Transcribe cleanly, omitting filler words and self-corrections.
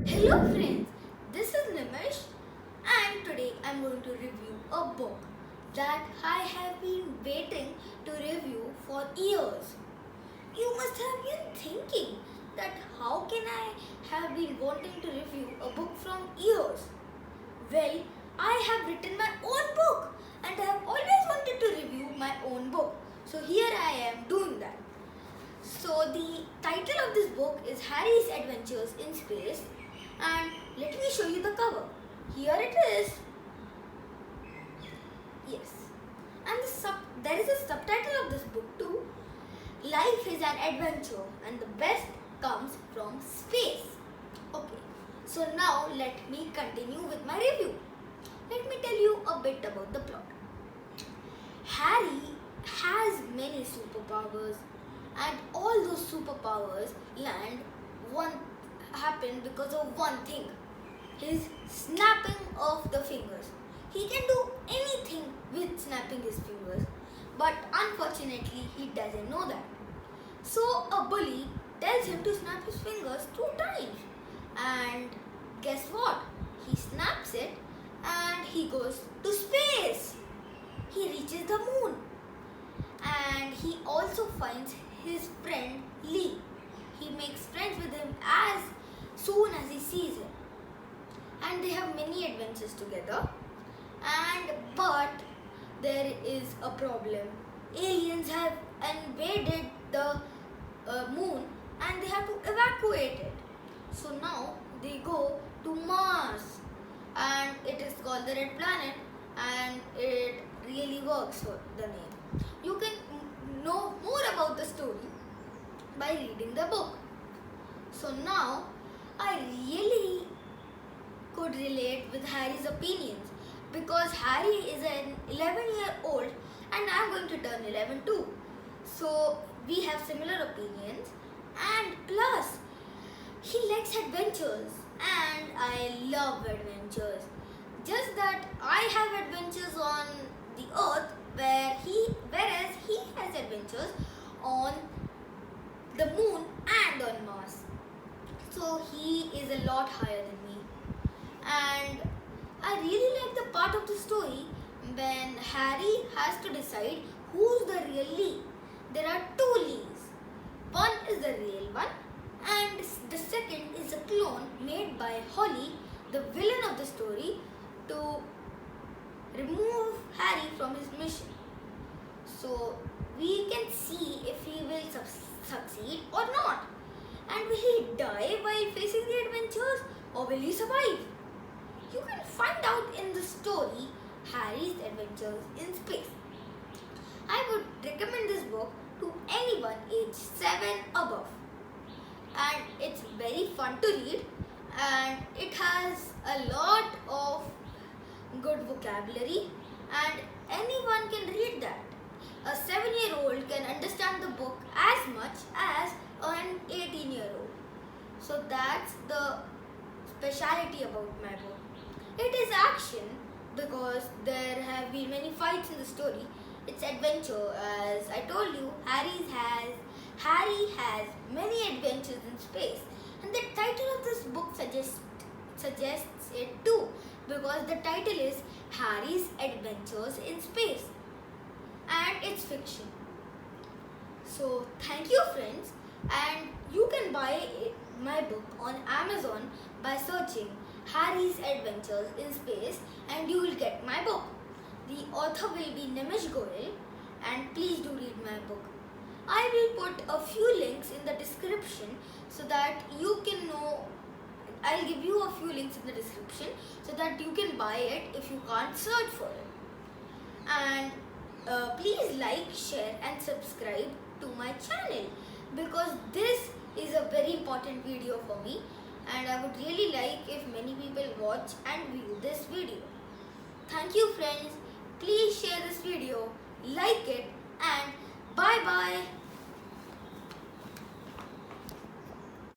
Hello friends, this is Nimish and today I'm going to review a book that I have been waiting to review for years. You must have been thinking that how can I have been wanting to review a book from years? Well, I have written my own book and I have always wanted to review my own book. So here I am doing that. So the title of this book is Harry's Adventures in Space, and let me show you the cover. Here it is. Yes. And there is a subtitle of this book too. Life is an adventure and the best comes from space. Okay. So now let me continue with my review. Let me tell you a bit about the plot. Harry has many superpowers and all those superpowers happen because of one thing, his snapping of the fingers. He can do anything with snapping his fingers, but unfortunately he doesn't know that. So a bully tells him to snap his fingers 2 times, and guess what? He snaps it and he goes to space. He reaches the moon, and he also finds his friend Lee. He makes friends with him as soon as he sees him, and they have many adventures together. But there is a problem. Aliens have invaded the moon and they have to evacuate it. So now they go to Mars, and it is called the Red Planet, and it really works for the name. You can know more about the story by reading the book. So now I really could relate with Harry's opinions, because Harry is an 11-year-old and I am going to turn 11 too. So we have similar opinions, and plus he likes adventures and I love adventures. Just that I have adventures on the earth whereas he has adventures on the moon and on Mars. So he is a lot higher than me. And I really like the part of the story when Harry has to decide who's the real Lee. There are 2 Lees. One is the real one and the second is a clone made by Holly, the villain of the story, to remove Harry from his mission. So we can see if he will succeed or not. And will he die while facing the adventures, or will he survive? You can find out in the story Harry's Adventures in Space. I would recommend this book to anyone aged 7 above. And it's very fun to read, and it has a lot of good vocabulary, and anyone can read that. A 7-year-old can understand the book as much as an 18-year-old. So that's the speciality about my book. It is action because there have been many fights in the story. It's adventure, as I told you. Harry has many adventures in space, and the title of this book suggests it too, because the title is Harry's Adventures in Space, and it's fiction. So thank you friends, and you can buy my book on Amazon by searching Harry's Adventures in Space, and you will get my book. The author will be Nimish Goyal, and please do read my book. I will put a few links in the description so that you can know. I'll give you a few links in the description so that you can buy it if you can't search for it. And please like, share and subscribe to my channel, because this is a very important video for me, and I would really like if many people watch and view this video. Thank you friends. Please share this video, like it, and bye bye.